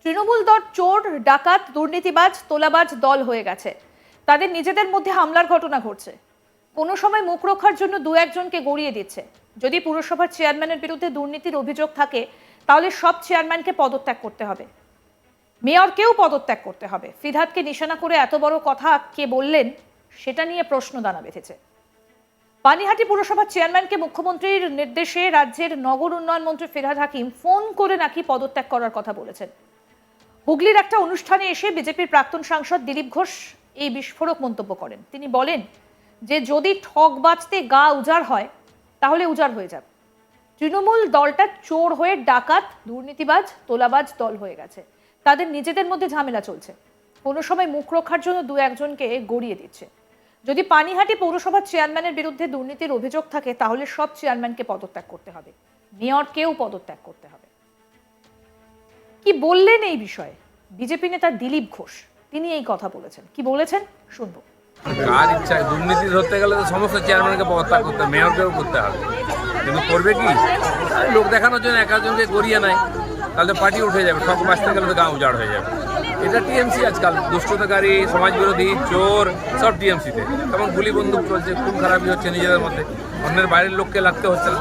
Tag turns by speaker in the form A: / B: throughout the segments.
A: তৃণমূল দল চোর, ডাকাত, দুর্নীতিবাজ, তোলাবাজ দল হয়ে গেছে। তাদের নিজেদের মধ্যে হামলার ঘটনা ঘটছে। কোনো সময় মুখ রক্ষার জন্য দু একজনকে গড়িয়ে দিচ্ছে। যদি পুরসভার চেয়ারম্যানের বিরুদ্ধে দুর্নীতির অভিযোগ থাকে তাহলে সব চেয়ারম্যানকে পদত্যাগ করতে হবে, মেয়রকেও পদত্যাগ করতে হবে। ফিরহাদকে নিশানা করে এত বড় কথা কে বললেন সেটা নিয়ে প্রশ্ন দানা বেঁধেছে। পানিহাটি পুরসভার চেয়ারম্যানকে মুখ্যমন্ত্রীর নির্দেশে রাজ্যের নগর উন্নয়ন মন্ত্রী ফিরহাদ হাকিম ফোন করে নাকি পদত্যাগ করার কথা বলেছেন। হুগলির একটা অনুষ্ঠানে এসে বিজেপির প্রাক্তন সাংসদ দিলীপ ঘোষ এই বিস্ফোরক মন্তব্য করেন। তিনি বলেন যে যদি ঠক বাজতে গা উজাড় হয় তাহলে উজাড় হয়ে যাবে। তৃণমূল দলটা চোর হয়ে ডাকাত, দুর্নীতিবাজ, তোলাবাজ দল হয়ে গেছে। তাদের নিজেদের মধ্যে ঝামেলা চলছে। কোনো সময় মুখ রক্ষার জন্য দু একজনকে গড়িয়ে দিচ্ছে। যদি পানিহাটি পৌরসভার চেয়ারম্যানের বিরুদ্ধে দুর্নীতির অভিযোগ থাকে তাহলে সব চেয়ারম্যানকে পদত্যাগ করতে হবে, মেয়রকেও পদত্যাগ করতে হবে। কি বললেন এই বিষয়ে বিজেপি নেতা দিলীপ ঘোষ? তিনি এই কথা বলেছেন। কি বলেছেন শুনবো।
B: কার ইচ্ছা দুর্নীতি ধরতে গেলে তো সমস্ত চেয়ারম্যানকে পদত্যাগ করতে হবে, মেয়রকেও করতে হবে। কিন্তু করবে কি? লোক দেখানোর জন্য একজনকে গড়িয়ে নেয়, তাহলে পার্টি উঠে যাবে। সব বাঁচতে গেলে তো গা উজাড় হয়ে যাবে। এটা টিএমসি আজকাল দুষ্টতাকারী, সমাজবিরোধী, চোর সব টিএমসিতে। তেমন গুলি বন্দুক চলছে, খুন খারাপই হচ্ছে নিজেদের মধ্যে, অন্যের বাইরের লোককে লাগতে হচ্ছে না।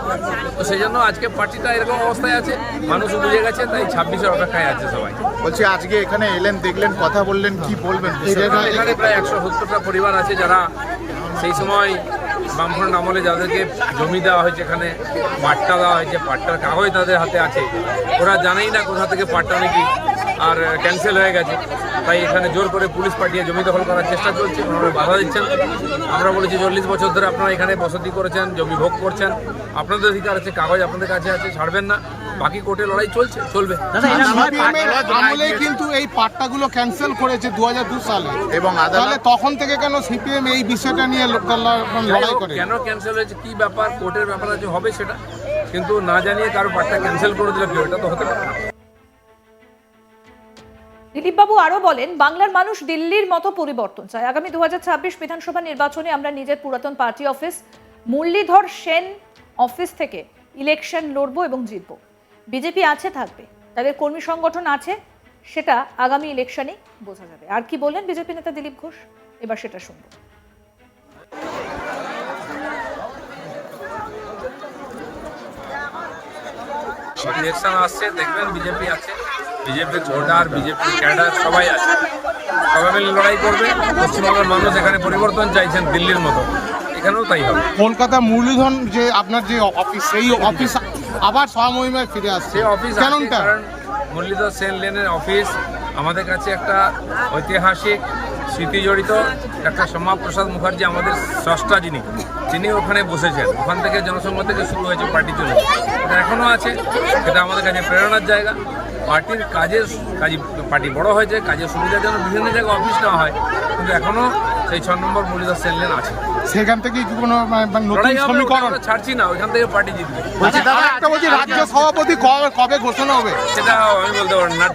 B: তো সেই জন্য আজকে পার্টিটা এরকম অবস্থায় আছে, মানুষও বুঝে গেছে, তাই 26-এর অপেক্ষায় আছে সবাই।
C: বলছি আজকে এখানে এলেন, দেখলেন, কথা বললেন, কি বলবেন?
B: এখানে প্রায় 170টা পরিবার আছে যারা সেই সময় বামফ্রন্ট আমলে যাদেরকে জমি দেওয়া হয়েছে, এখানে পাট্টা দেওয়া হয়েছে, পাট্টার কাগজ তাদের হাতে আছে, ওরা জানেই না কোথা থেকে পাট্টা নাকি আর ক্যান্সেল হয়ে গেছে। তাই এখানে জোর করে পুলিশ পাঠিয়ে জমি দখল করার চেষ্টা চলছে, ওনারা বাধা দিচ্ছেন। আমরা বলেছি 40 বছর ধরে আপনারা এখানে বসতি করেছেন, জমি ভোগ করছেন, আপনাদের অধিকার আছে, কাগজ আপনাদের কাছে আছে, ছাড়বেন না। বাকি কোর্টে লড়াই চলবে।
D: কিন্তু এই পাট্টাগুলো ক্যান্সেল করেছে 2002 সালে, এবং তাহলে তখন থেকে কেন সিপিএম এই বিষয়টা নিয়ে লড়াই করে?
B: কেন ক্যান্সেল হয়েছে, কি ব্যাপার, কোর্টের ব্যাপার আছে, হবে সেটা। কিন্তু না জানিয়ে কারো পাট্টা ক্যান্সেল করে দিলে কেউ, এটা তো হতে পারে না।
A: দিলীপ বাবু আরো বলেন, বাংলার মানুষ দিল্লির মতো পরিবর্তন চায়। আগামী 2026 বিধানসভা নির্বাচনে আমরা নিজের পুরাতন party office Muralidhar Sen office থেকে ইলেকশন লড়বো এবং জিতবো। বিজেপি আছে, থাকবে, তাদের কর্মী সংগঠন আছে, সেটা আগামী ইলেকশনে বোঝা যাবে। আর কি বললেন বিজেপি নেতা দিলীপ ঘোষ, এবার সেটা শুনবো।
B: ইলেকশন আসছে, দেখবেন বিজেপি আছে, বিজেপির ভোটার, বিজেপির ক্যাডার সবাই আছে, সবাই মিলে লড়াই করবে। পশ্চিমবঙ্গের মানুষ এখানে পরিবর্তন চাইছেন দিল্লির মতো, এখানেও তাই হবে।
D: কলকাতা মুরলীধর যে আপনার যে অফিস, সেই অফিস আবার স্বমহিমায় ফিরে আসছে।
B: অফিস কারণ মুরলীধর সেন লেনের অফিস আমাদের কাছে একটা ঐতিহাসিক স্মৃতি জড়িত। একটা শ্যামাপ্রসাদ মুখার্জি আমাদের স্রষ্টা, যিনি ওখানে বসেছেন, ওখান থেকে জনসংঘ থেকে শুরু হয়েছে পার্টি চলে, এটা এখনও আছে। এটা আমাদের কাছে প্রেরণার জায়গা। পার্টির পার্টি বড় হয়েছে, কাজের সুবিধার জন্য বিভিন্ন জায়গায় অফিস নেওয়া হয়, কিন্তু এখনও সেই 6 নম্বর মুরলীধর সেন লেন আছে।
D: সেখান থেকে কি কোনো নতুন সমীকরণ
B: ছাড়ছি না, ওইখান থেকে পার্টি জিতবে।
D: রাজ্য সভাপতি কবে ঘোষণা হবে
B: সেটা আমি বলতে পারবো না।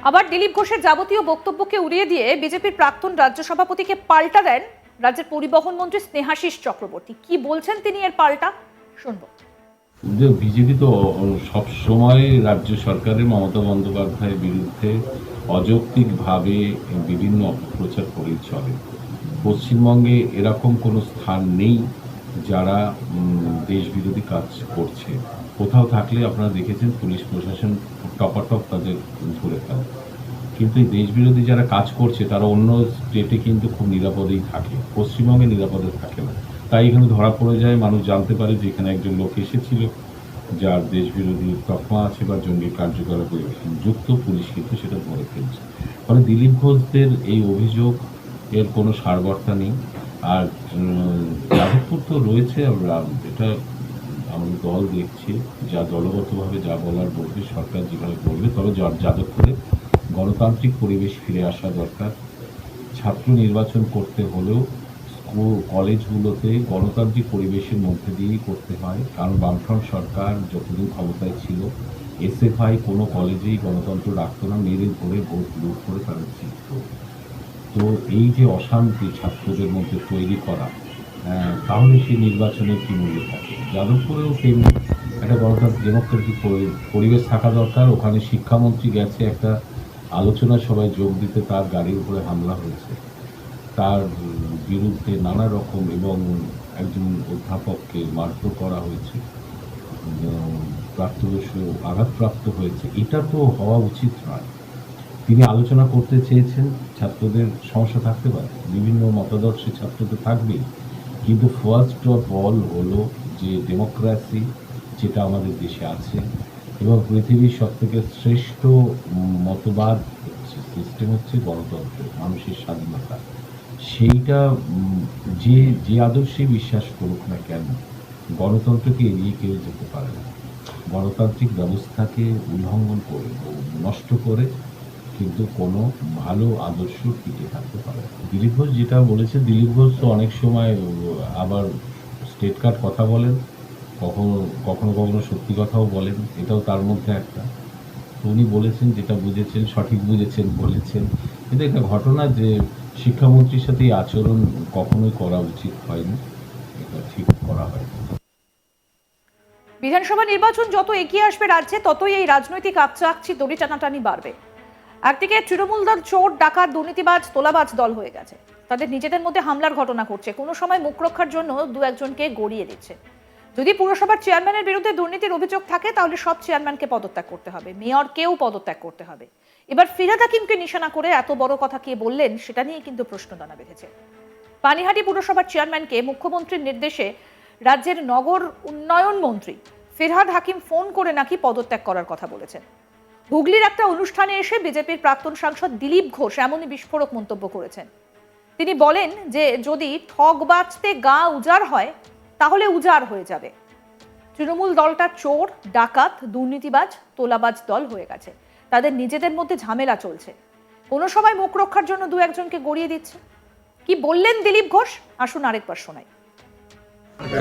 A: আবার দিলীপ ঘোষের যাবতীয় বক্তব্যকে উড়িয়ে দিয়ে বিজেপির প্রাক্তন রাজ্য সভাপতিকে পাল্টা দেন রাজ্যের পরিবহন মন্ত্রী স্নেহাশিস চক্রবর্তী। কি বলছেন তিনি এর পাল্টা শুনবো।
E: বিজেপি তো সবসময় রাজ্য সরকারের মমতা বন্দ্যোপাধ্যায়ের বিরুদ্ধে অযৌক্তিকভাবে বিভিন্ন অপপ্রচার করে চলে। পশ্চিমবঙ্গে এরকম কোনো স্থান নেই যারা দেশবিরোধী কাজ করছে। কোথাও থাকলে আপনারা দেখেছেন পুলিশ প্রশাসন টপাটপ তাদের ধরে ফেলে, কিন্তু এই দেশবিরোধী যারা কাজ করছে তারা অন্য স্টেটে কিন্তু খুব নিরাপদেই থাকে, পশ্চিমবঙ্গে নিরাপদে থাকে না। তাই এখানে ধরা পড়ে যায়, মানুষ জানতে পারে যে এখানে একজন লোক এসেছিল যার দেশবিরোধী তকমা আছে বা জঙ্গি কার্যকলাপে যুক্ত, পুলিশ কিন্তু সেটা ধরে ফেলছে। ফলে দিলীপ ঘোষদের এই অভিযোগ এর কোনো সারবর্তা নেই। আর যাদবপুর তো রয়েছে, এটা আমাদের দল দেখছে, যা দলগতভাবে যা বলার বলবে, সরকার যেভাবে বলবে। তবে যাদবপুরে গণতান্ত্রিক পরিবেশ ফিরে আসা দরকার। ছাত্র নির্বাচন করতে হলেও কলেজগুলোতে গণতান্ত্রিক পরিবেশের মধ্যে দিয়েই করতে হয়, কারণ বামফ্রন্ট সরকার যতদিন ক্ষমতায় ছিল এসএফআই কোনো কলেজেই গণতন্ত্র রাখতো না, মেরে ধরে ভোট লুট করে তাদের জিতত। তো এই যে অশান্তি ছাত্রদের মধ্যে তৈরি করা, তাহলে সেই নির্বাচনের কি মূল্য থাকে? যাদবপুরেও তেমনি একটা গণতান্ত্রিক ডেমোক্রেটিক পরিবেশ থাকা দরকার। ওখানে শিক্ষামন্ত্রী গেছে একটা আলোচনা সভায় যোগ দিতে, তার গাড়ির উপরে হামলা হয়েছে, তার বিরুদ্ধে নানা রকম, এবং একজন অধ্যাপককে মারধর করা হয়েছে, প্রাপ্তবয়স্ক আঘাতপ্রাপ্ত হয়েছে। এটা তো হওয়া উচিত নয়। তিনি আলোচনা করতে চেয়েছেন, ছাত্রদের সমস্যা থাকতে পারে, বিভিন্ন মতাদর্শে ছাত্র তো থাকবেই, কিন্তু ফার্স্ট অফ অল হলো যে ডেমোক্রেসি যেটা আমাদের দেশে আছে, এবং পৃথিবীর সব থেকে শ্রেষ্ঠ মতবাদ হচ্ছে, সিস্টেম হচ্ছে গণতন্ত্র, মানুষের স্বাধীনতা। সেইটা যে যে আদর্শে বিশ্বাস করুক না কেন, গণতন্ত্রকে এড়িয়ে কেউ যেতে পারে না। গণতান্ত্রিক ব্যবস্থাকে উল্লঙ্ঘন করে, নষ্ট করে কিন্তু কোনো ভালো আদর্শ টিকে থাকতে পারে না। দিলীপ ঘোষ যেটা বলেছে, দিলীপ ঘোষ তো অনেক সময় আবার স্টেট কার্ড কথা বলেন, কখনো কখনো কখনো সত্যি কথাও বলেন, এটাও তার মধ্যে একটা। তো উনি বলেছেন যেটা বুঝেছেন, সঠিক বুঝেছেন বলেছেন, কিন্তু একটা ঘটনা যে শিক্ষামন্ত্রীর সাথে এই আচরণ কখনোই করা উচিত হয়নি, এটা ঠিক করা হয়নি।
A: বিধানসভা নির্বাচন যত এগিয়ে আসবে রাজ্যে, ততই এই রাজনৈতিক আকচাকচি দড়ি টানাটানি বাড়বে। একদিকে তৃণমূল দল চোর, ডাকাত, দুর্নীতিবাজ, তোলাবাজ দল হয়ে গেছে। তাদের নিজেদের মধ্যে হামলার ঘটনা ঘটছে, কোনো সময় মুখ রক্ষার জন্য দু একজনকে গড়িয়ে দিচ্ছে। যদি পুরসভার চেয়ারম্যানের বিরুদ্ধে দুর্নীতির অভিযোগ থাকে, তাহলে সব চেয়ারম্যানকে পদত্যাগ করতে হবে, মেয়রকেও পদত্যাগ করতে হবে। এবার ফিরহাদ হাকিমকে নিশানা করে এত বড় কথা কে বললেন, সেটা নিয়ে কিন্তু প্রশ্নদানা বেঁধেছে। পানিহাটি পুরসভার চেয়ারম্যানকে মুখ্যমন্ত্রীর নির্দেশে রাজ্যের নগর উন্নয়ন মন্ত্রী ফিরহাদ হাকিম ফোন করে নাকি পদত্যাগ করার কথা বলেছেন। হুগলির একটা অনুষ্ঠানে এসে বিজেপির প্রাক্তন সাংসদ দিলীপ ঘোষ এমনই বিস্ফোরক মন্তব্য করেছেন। তিনি বলেন যে যদি ঠগ বাঁচতে গা উজাড় হয়, তাহলে উজাড় হয়ে যাবে। তৃণমূল দলটা চোর, ডাকাত, দুর্নীতিবাজ, তোলাবাজ দল হয়ে গেছে। তাদের নিজেদের মধ্যে ঝামেলা চলছে, কোনো সময় মুখ রক্ষার জন্য দু একজনকে গড়িয়ে দিচ্ছে। কি বললেন দিলীপ ঘোষ, আসুন আরেকবার শোনাই।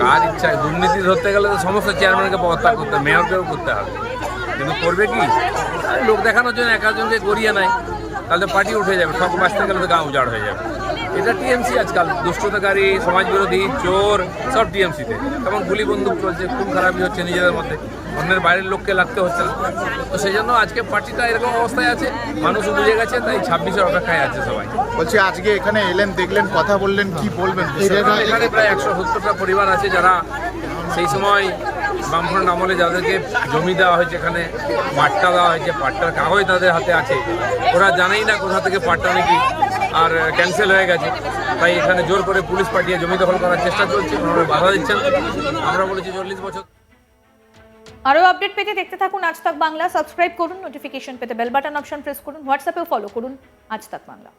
B: কার ইচ্ছা, দুর্নীতি ধরতে গেলে তো সমস্ত চেয়ারম্যানকে পদত্যাগ করতে হবে, মেয়রকেও করতে হবে, কিন্তু করবে কি? লোক দেখানোর জন্য একজনকে গড়িয়ে নেয়, তাহলে পার্টি উঠে যাবে, ঠক বাঁচতে গেলে তো গা উজাড় হয়ে যাবে। এটা টিএমসি আজকাল, দুষ্টতাকারী, সমাজ বিরোধী, চোর, সব টিএমসিতে। তেমন গুলি বন্দুক চলছে, খুন খারাপি হচ্ছে নিজেদের মধ্যে, অন্যের বাইরের লোককে লাগতে হচ্ছে না। তো সেই জন্য আজকে পার্টিটা এরকম অবস্থায় আছে, মানুষ বুঝে গেছে, তাই 26-এর অপেক্ষায় আছে সবাই।
C: বলছি আজকে এখানে এলেন, দেখলেন, কথা বললেন, কি বলবেন?
B: এখানে প্রায় 170টা পরিবার আছে যারা সেই সময় বামফ্রন্ট আমলে যাদেরকে জমি দেওয়া হয়েছে, এখানে পাট্টা দেওয়া হয়েছে, পাট্টার কাগজ তাদের হাতে আছে, ওরা জানেই না কোথা থেকে পাট্টা নাকি আর ক্যান্সেল হয়ে গেছে। তাই এখানে জোর করে পুলিশ পাঠিয়ে জমি দখল করার চেষ্টা চলছে, ওনারা বাধা দিচ্ছেন। আমরা বলেছি 40 বছর।
A: আরো আপডেট পেতে দেখতে থাকুন আজ তাক বাংলা। সাবস্ক্রাইব করুন, নোটিফিকেশন পেতে বেল বাটন অপশন প্রেস করুন, হোয়াটসঅ্যাপেও ফলো করুন আজ তাক বাংলা।